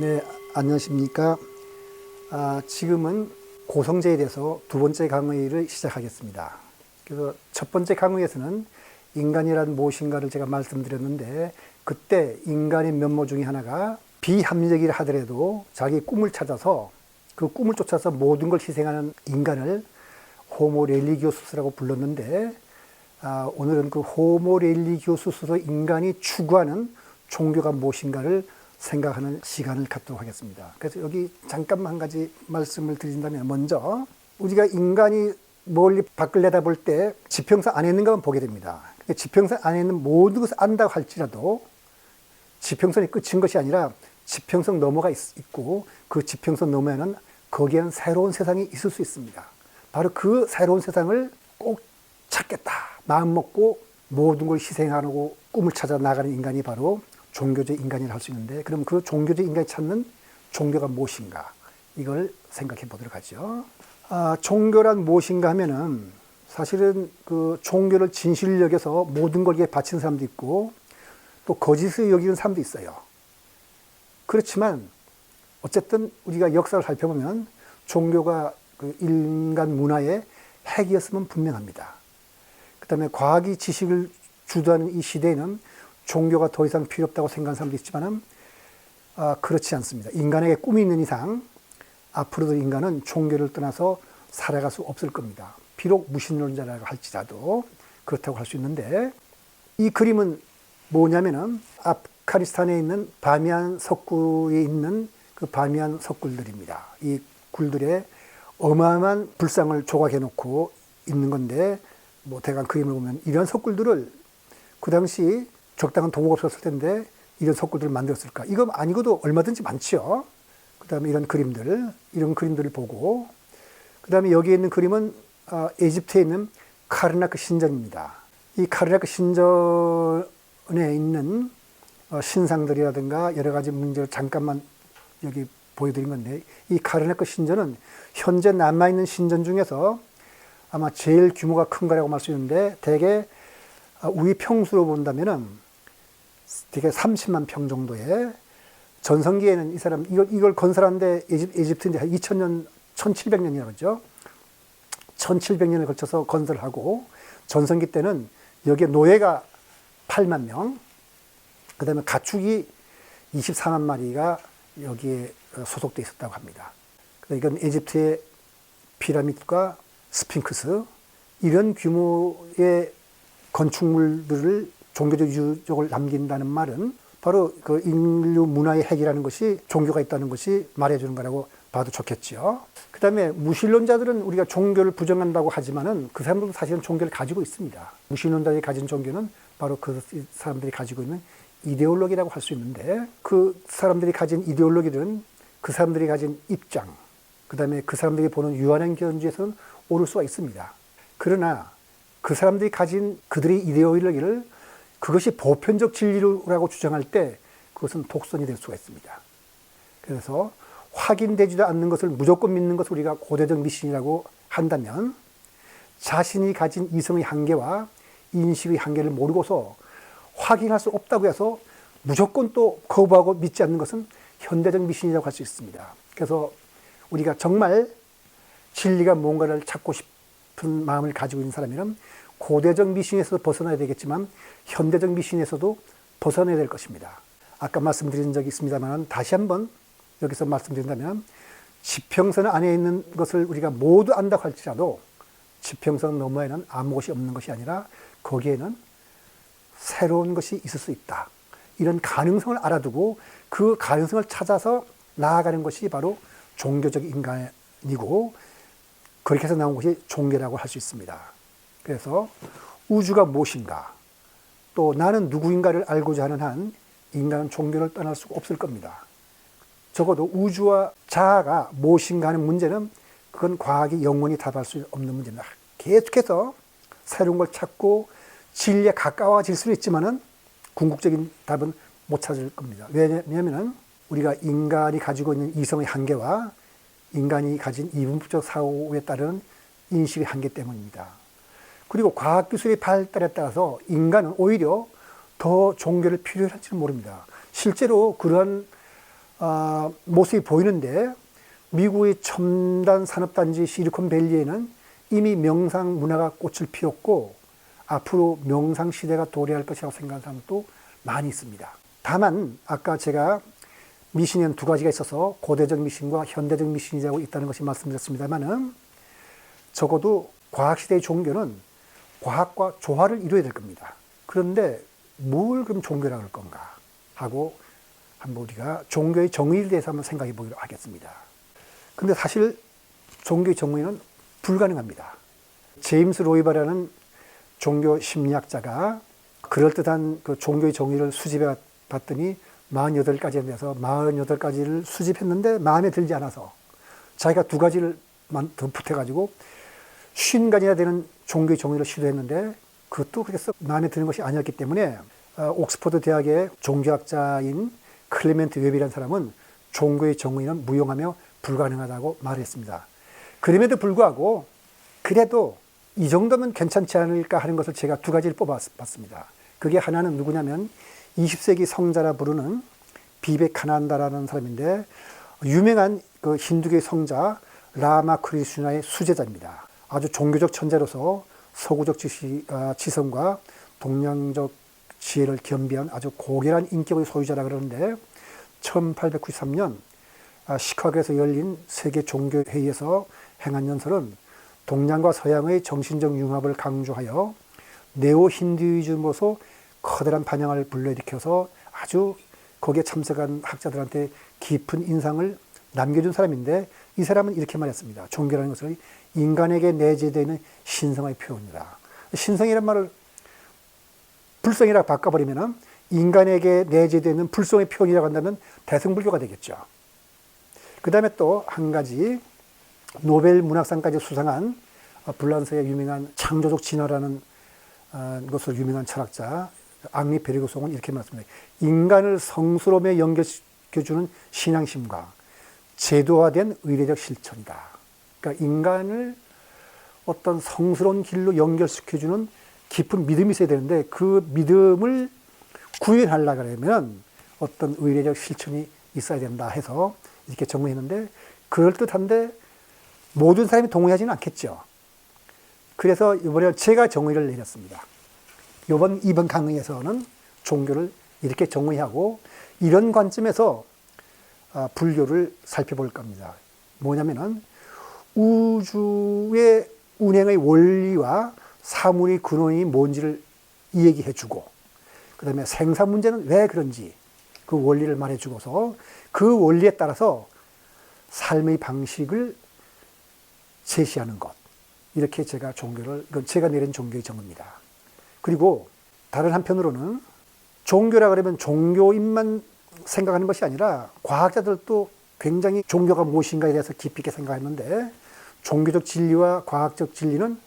네, 안녕하십니까. 지금은 고성제에 대해서 두 번째 강의를 시작하겠습니다. 그래서 첫 번째 강의에서는 인간이란 무엇인가를 제가 말씀드렸는데, 그때 인간의 면모 중에 하나가 비합리적이라 하더라도 자기 꿈을 찾아서 그 꿈을 쫓아서 모든 걸 희생하는 인간을 호모 렐리기오수스라고 불렀는데, 오늘은 그 호모 렐리기오수스로 인간이 추구하는 종교가 무엇인가를 생각하는 시간을 갖도록 하겠습니다. 그래서 여기 잠깐만 한 가지 말씀을 드린다면, 먼저 우리가 인간이 멀리 밖을 내다볼 때 지평선 안에 있는 것만 보게 됩니다. 지평선 안에 있는 모든 것을 안다고 할지라도 지평선이 끝인 것이 아니라 지평선 너머가 있고, 그 지평선 너머에는 거기에는 새로운 세상이 있을 수 있습니다. 바로 그 새로운 세상을 꼭 찾겠다 마음 먹고 모든 걸 희생하고 꿈을 찾아 나가는 인간이 바로 종교적 인간이라 할 수 있는데, 그럼 그 종교적 인간이 찾는 종교가 무엇인가, 이걸 생각해 보도록 하죠. 종교란 무엇인가 하면은, 사실은 그 종교를 진실을 여겨서 모든 걸 바친 사람도 있고 또 거짓을 여기는 사람도 있어요. 그렇지만 어쨌든 우리가 역사를 살펴보면 종교가 그 인간 문화의 핵이었으면 분명합니다. 그 다음에 과학이 지식을 주도하는 이 시대에는 종교가 더 이상 필요 없다고 생각하는 사람도 있지만은, 그렇지 않습니다. 인간에게 꿈이 있는 이상 앞으로도 인간은 종교를 떠나서 살아갈 수 없을 겁니다. 비록 무신론자라고 할지라도 그렇다고 할 수 있는데, 이 그림은 뭐냐면은 아프가니스탄에 있는 바미안 석굴에 있는 그 바미안 석굴들입니다. 이 굴들에 어마어마한 불상을 조각해 놓고 있는 건데, 뭐 대강 그림을 보면 이런 석굴들을 그 당시 적당한 도구가 없었을 텐데 이런 석굴들을 만들었을까? 이거 아니고도 얼마든지 많죠. 그 다음에 이런 그림들을 보고, 그 다음에 여기에 있는 그림은 에집트에 있는 카르나크 신전입니다. 이 카르나크 신전에 있는 신상들이라든가 여러 가지 문제를 잠깐만 여기 보여드린 건데, 이 카르나크 신전은 현재 남아있는 신전 중에서 아마 제일 규모가 큰 거라고 말 수 있는데, 대개 우리 평수로 본다면은 되게 30만 평 정도의, 전성기에는 이 사람 이걸 건설하는데 에집트인데 2000년 1700년이라고 그러죠. 1700년에 걸쳐서 건설하고, 전성기 때는 여기에 노예가 8만 명, 그 다음에 가축이 24만 마리가 여기에 소속되어 있었다고 합니다. 이건 에집트의 피라미드과 스핑크스, 이런 규모의 건축물들을 종교적 유적을 남긴다는 말은 바로 그 인류 문화의 핵이라는 것이 종교가 있다는 것이 말해주는 거라고 봐도 좋겠죠. 그 다음에 무신론자들은 우리가 종교를 부정한다고 하지만은 그 사람들도 사실은 종교를 가지고 있습니다. 무신론자들이 가진 종교는 바로 그 사람들이 가지고 있는 이데올로기라고 할 수 있는데, 그 사람들이 가진 이데올로기들은 그 사람들이 가진 입장, 그 다음에 그 사람들이 보는 유한한 견지에서는 옳을 수가 있습니다. 그러나 그 사람들이 가진 그들의 이데올로기를 그것이 보편적 진리라고 주장할 때 그것은 독선이 될 수가 있습니다. 그래서 확인되지도 않는 것을 무조건 믿는 것을 우리가 고대적 미신이라고 한다면, 자신이 가진 이성의 한계와 인식의 한계를 모르고서 확인할 수 없다고 해서 무조건 또 거부하고 믿지 않는 것은 현대적 미신이라고 할 수 있습니다. 그래서 우리가 정말 진리가 뭔가를 찾고 싶은 마음을 가지고 있는 사람이라면 고대적 미신에서 벗어나야 되겠지만 현대적 미신에서도 벗어나야 될 것입니다. 아까 말씀드린 적이 있습니다만 다시 한번 여기서 말씀드린다면, 지평선 안에 있는 것을 우리가 모두 안다고 할지라도 지평선 너머에는 아무것이 없는 것이 아니라 거기에는 새로운 것이 있을 수 있다. 이런 가능성을 알아두고 그 가능성을 찾아서 나아가는 것이 바로 종교적 인간이고, 그렇게 해서 나온 것이 종교라고 할 수 있습니다. 그래서 우주가 무엇인가, 또 나는 누구인가를 알고자 하는 한 인간은 종교를 떠날 수가 없을 겁니다. 적어도 우주와 자아가 무엇인가 하는 문제는 그건 과학이 영원히 답할 수 없는 문제입니다. 계속해서 새로운 걸 찾고 진리에 가까워질 수는 있지만은 궁극적인 답은 못 찾을 겁니다. 왜냐하면 우리가 인간이 가지고 있는 이성의 한계와 인간이 가진 이분법적 사고에 따른 인식의 한계 때문입니다. 그리고 과학기술의 발달에 따라서 인간은 오히려 더 종교를 필요로 할지는 모릅니다. 실제로 그러한 모습이 보이는데 미국의 첨단 산업단지 실리콘밸리에는 이미 명상 문화가 꽃을 피웠고 앞으로 명상 시대가 도래할 것이라고 생각하는 사람도 많이 있습니다. 다만 아까 제가 미신에는 두 가지가 있어서 고대적 미신과 현대적 미신이라고 있다는 것이 말씀드렸습니다만은 적어도 과학시대의 종교는 과학과 조화를 이루어야 될 겁니다. 그런데 뭘 그럼 종교라고 할 건가 하고 한번 우리가 종교의 정의에 대해서 한번 생각해 보기로 하겠습니다. 근데 사실 종교의 정의는 불가능합니다. 제임스 로이바라는 종교 심리학자가 그럴듯한 그 종교의 정의를 수집해 봤더니 48가지에 대해서 48가지를 수집했는데 마음에 들지 않아서 자기가 두 가지를 더 붙여가지고 50가지나 되는 종교의 정의를 시도했는데 그것도 그렇게 마음에 드는 것이 아니었기 때문에 옥스퍼드 대학의 종교학자인 클레멘트 웹이라는 사람은 종교의 정의는 무용하며 불가능하다고 말했습니다. 그럼에도 불구하고 그래도 이 정도면 괜찮지 않을까 하는 것을 제가 두 가지를 뽑아봤습니다. 그게 하나는 누구냐면 20세기 성자라 부르는 비베카난다라는 사람인데 유명한 그 힌두교의 성자 라마 크리슈나의 수제자입니다. 아주 종교적 천재로서 서구적 지성과 동양적 지혜를 겸비한 아주 고결한 인격의 소유자라 그러는데 1893년 시카고에서 열린 세계 종교회의에서 행한 연설은 동양과 서양의 정신적 융합을 강조하여 네오 힌두이즘으로서 커다란 반향을 불러일으켜서 아주 거기에 참석한 학자들한테 깊은 인상을 남겨준 사람인데 이 사람은 이렇게 말했습니다. 종교라는 것은 인간에게 내재되는 신성의 표현이다. 신성이란 말을 불성이라고 바꿔버리면 인간에게 내재되는 불성의 표현이라고 한다면 대승불교가 되겠죠. 그 다음에 또 한 가지 노벨 문학상까지 수상한 불란서의 유명한 창조적 진화라는 것으로 유명한 철학자 앙리 베르그송은 이렇게 말씀합니다. 인간을 성스러움에 연결시켜주는 신앙심과 제도화된 의례적 실천이다. 그러니까 인간을 어떤 성스러운 길로 연결시켜주는 깊은 믿음이 있어야 되는데 그 믿음을 구현하려고 하려면 어떤 의례적 실천이 있어야 된다 해서 이렇게 정리했는데 그럴듯한데 모든 사람이 동의하지는 않겠죠. 그래서 이번에 제가 정의를 내렸습니다. 이번 강의에서는 종교를 이렇게 정의하고 이런 관점에서 불교를 살펴볼 겁니다. 뭐냐면은 우주의 운행의 원리와 사물의 근원이 뭔지를 이야기해 주고 그 다음에 생사 문제는 왜 그런지 그 원리를 말해 주고서 그 원리에 따라서 삶의 방식을 제시하는 것. 이렇게 제가 이건 제가 내린 종교의 정의입니다. 그리고 다른 한편으로는 종교라 그러면 종교인만 생각하는 것이 아니라 과학자들도 굉장히 종교가 무엇인가에 대해서 깊이 있게 생각했는데 종교적 진리와 과학적 진리는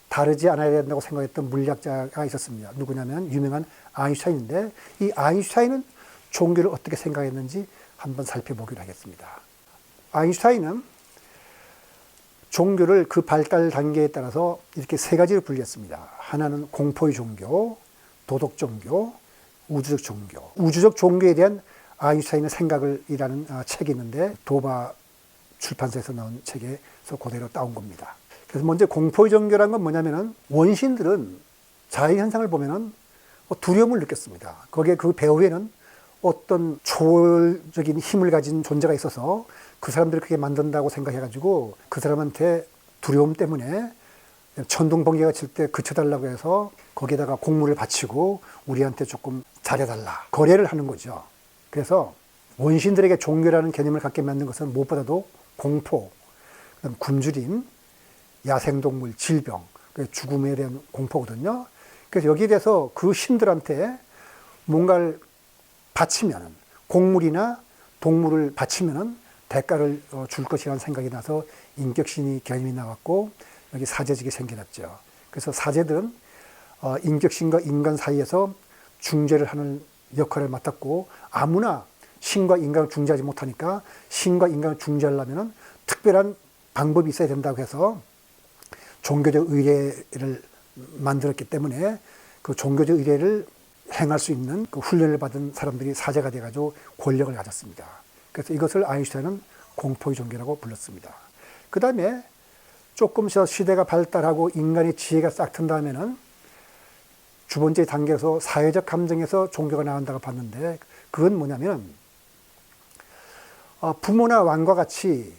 다르지 않아야 된다고 생각했던 물리학자가 있었습니다. 누구냐면 유명한 아인슈타인인데 이 아인슈타인은 종교를 어떻게 생각했는지 한번 살펴보기로 하겠습니다. 아인슈타인은 종교를 그 발달 단계에 따라서 이렇게 세 가지로 분류했습니다. 하나는 공포의 종교, 도덕 종교, 우주적 종교. 우주적 종교에 대한 아인슈타인의 생각을이라는 책이 있는데 도바 출판사에서 나온 책에서 그대로 따온 겁니다. 그래서 먼저 공포의 종교란 건 뭐냐면은 원신들은 자연현상을 보면은 두려움을 느꼈습니다. 거기에 그 배후에는 어떤 초월적인 힘을 가진 존재가 있어서 그 사람들을 그렇게 만든다고 생각해가지고 그 사람한테 두려움 때문에 천둥번개가 칠 때 그쳐달라고 해서 거기에다가 곡물을 바치고 우리한테 조금 잘해달라. 거래를 하는 거죠. 그래서 원신들에게 종교라는 개념을 갖게 만든 것은 무엇보다도 공포, 그다음 굶주림, 야생동물, 질병, 죽음에 대한 공포거든요. 그래서 여기에 대해서 그 신들한테 뭔가를 바치면은 곡물이나 동물을 바치면은 대가를 줄 것이라는 생각이 나서 인격신이 개념이 나왔고 여기 사제직이 생겨났죠. 그래서 사제들은 인격신과 인간 사이에서 중재를 하는 역할을 맡았고 아무나 신과 인간을 중재하지 못하니까 신과 인간을 중재하려면 특별한 방법이 있어야 된다고 해서 종교적 의례를 만들었기 때문에 그 종교적 의례를 행할 수 있는 그 훈련을 받은 사람들이 사제가 돼가지고 권력을 가졌습니다. 그래서 이것을 아인슈타인은 공포의 종교라고 불렀습니다. 그 다음에 조금 시대가 발달하고 인간의 지혜가 싹 튼 다음에는 두 번째 단계에서 사회적 감정에서 종교가 나온다고 봤는데, 그건 뭐냐면 부모나 왕과 같이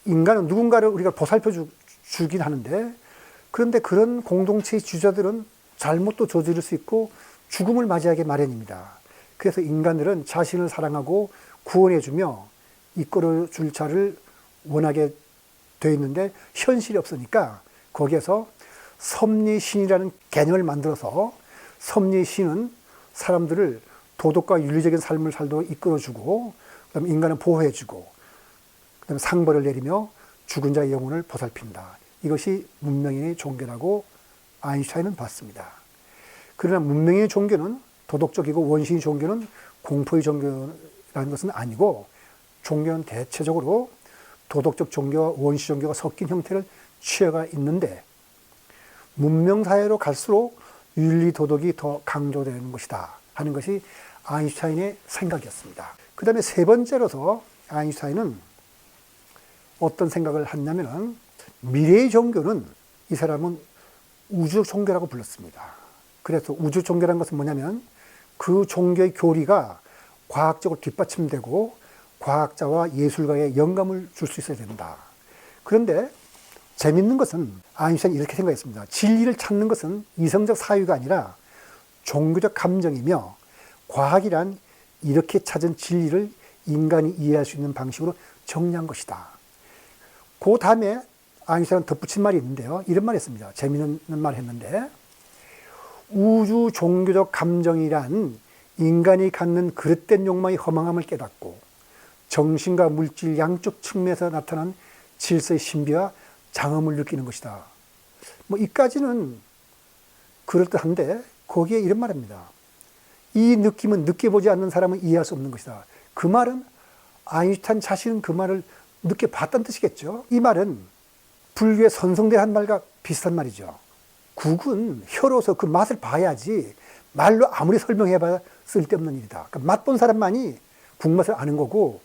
인간은 누군가를 우리가 보살펴 주긴 하는데, 그런데 그런 공동체의 주자들은 잘못도 저지를 수 있고 죽음을 맞이하게 마련입니다. 그래서 인간들은 자신을 사랑하고 구원해주며 이끌어 줄 자를 원하게 되어 있는데, 현실이 없으니까 거기에서 섭리신이라는 개념을 만들어서, 섭리신은 사람들을 도덕과 윤리적인 삶을 살도록 이끌어주고, 그다음에 인간을 보호해주고, 그다음에 상벌을 내리며 죽은 자의 영혼을 보살핀다. 이것이 문명인의 종교라고 아인슈타인은 봤습니다. 그러나 문명인의 종교는, 도덕적이고 원시의 종교는 공포의 종교라는 것은 아니고, 종교는 대체적으로 도덕적 종교와 원시 종교가 섞인 형태를 취해가 있는데, 문명사회로 갈수록 윤리 도덕이 더 강조되는 것이다 하는 것이 아인슈타인의 생각이었습니다. 그 다음에 세 번째로서 아인슈타인은 어떤 생각을 했냐면은, 미래의 종교는 이 사람은 우주 종교라고 불렀습니다. 그래서 우주 종교라는 것은 뭐냐면, 그 종교의 교리가 과학적으로 뒷받침되고 과학자와 예술가에 영감을 줄 수 있어야 된다. 그런데 재밌는 것은 아인슈타인이 이렇게 생각했습니다. 진리를 찾는 것은 이성적 사유가 아니라 종교적 감정이며, 과학이란 이렇게 찾은 진리를 인간이 이해할 수 있는 방식으로 정리한 것이다. 그 다음에 아인슈타인은 덧붙인 말이 있는데요. 이런 말을 했습니다. 재미있는 말을 했는데, 우주 종교적 감정이란 인간이 갖는 그릇된 욕망의 허망함을 깨닫고 정신과 물질 양쪽 측면에서 나타난 질서의 신비와 장엄을 느끼는 것이다. 뭐 이까지는 그럴듯한데, 거기에 이런 말입니다. 이 느낌은 느껴보지 않는 사람은 이해할 수 없는 것이다. 그 말은 아인슈타인 자신은 그 말을 느껴봤다는 뜻이겠죠. 이 말은 불교의 선성대 한 말과 비슷한 말이죠. 국은 혀로서 그 맛을 봐야지 말로 아무리 설명해봐야 쓸데없는 일이다. 그러니까 맛본 사람만이 국맛을 아는 거고,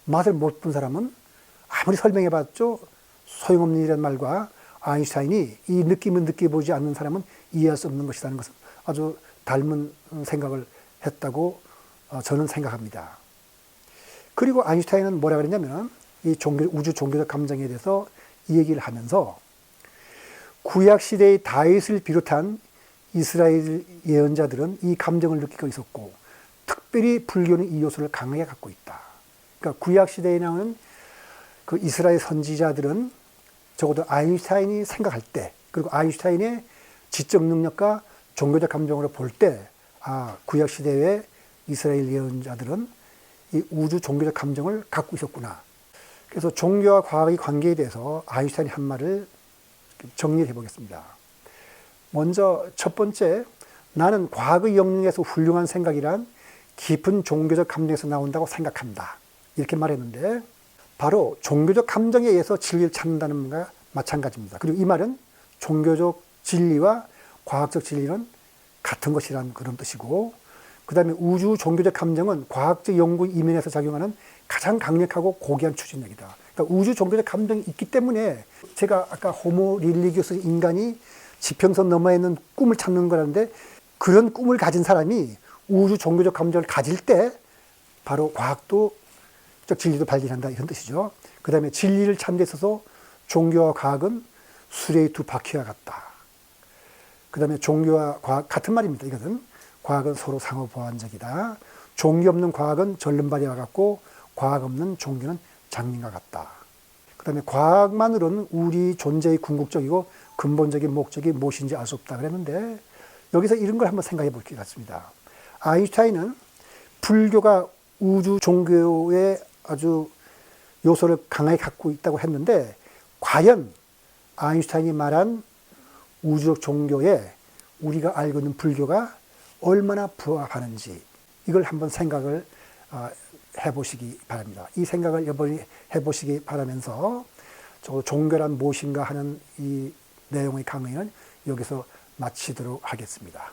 맛을 못 본 사람은 아무리 설명해봤죠 소용없는 일이라는 말과, 아인슈타인이 이 느낌을 느껴보지 않는 사람은 이해할 수 없는 것이라는 것은 아주 닮은 생각을 했다고 저는 생각합니다. 그리고 아인슈타인은 뭐라 그랬냐면, 이 우주 종교적 감정에 대해서 이 얘기를 하면서, 구약시대의 다윗을 비롯한 이스라엘 예언자들은 이 감정을 느끼고 있었고, 특별히 불교는 이 요소를 강하게 갖고 있다. 그러니까 구약시대에 나오는 그 이스라엘 선지자들은 적어도 아인슈타인이 생각할 때, 그리고 아인슈타인의 지적 능력과 종교적 감정으로 볼 때, 구약시대의 이스라엘 예언자들은 이 우주 종교적 감정을 갖고 있었구나. 그래서 종교와 과학의 관계에 대해서 아인슈타인이 한 말을 정리를 해보겠습니다. 먼저 첫 번째, 나는 과학의 영역에서 훌륭한 생각이란 깊은 종교적 감정에서 나온다고 생각한다. 이렇게 말했는데, 바로 종교적 감정에 의해서 진리를 찾는다는 것과 마찬가지입니다. 그리고 이 말은 종교적 진리와 과학적 진리는 같은 것이라는 그런 뜻이고, 그 다음에 우주 종교적 감정은 과학적 연구 이면에서 작용하는 가장 강력하고 고귀한 추진력이다. 그러니까 우주 종교적 감정이 있기 때문에, 제가 아까 호모 릴리기오스, 인간이 지평선 너머에 있는 꿈을 찾는 거라는데, 그런 꿈을 가진 사람이 우주 종교적 감정을 가질 때 바로 과학도 진리도 발견한다, 이런 뜻이죠. 그 다음에 진리를 찾는 데 있어서 종교와 과학은 수레의 두 바퀴와 같다. 그 다음에 종교와 과학 같은 말입니다. 이것은 과학은 서로 상호 보완적이다. 종교 없는 과학은 절름발이와 같고, 과학 없는 종교는 장님과 같다. 그 다음에 과학만으로는 우리 존재의 궁극적이고 근본적인 목적이 무엇인지 알 수 없다 그랬는데, 여기서 이런 걸 한번 생각해 볼 것 같습니다. 아인슈타인은 불교가 우주 종교의 아주 요소를 강하게 갖고 있다고 했는데, 과연 아인슈타인이 말한 우주적 종교에 우리가 알고 있는 불교가 얼마나 부합하는지, 이걸 한번 생각을 해보시기 바랍니다. 이 생각을 여러분이 해보시기 바라면서, 종교란 무엇인가 하는 이 내용의 강의는 여기서 마치도록 하겠습니다.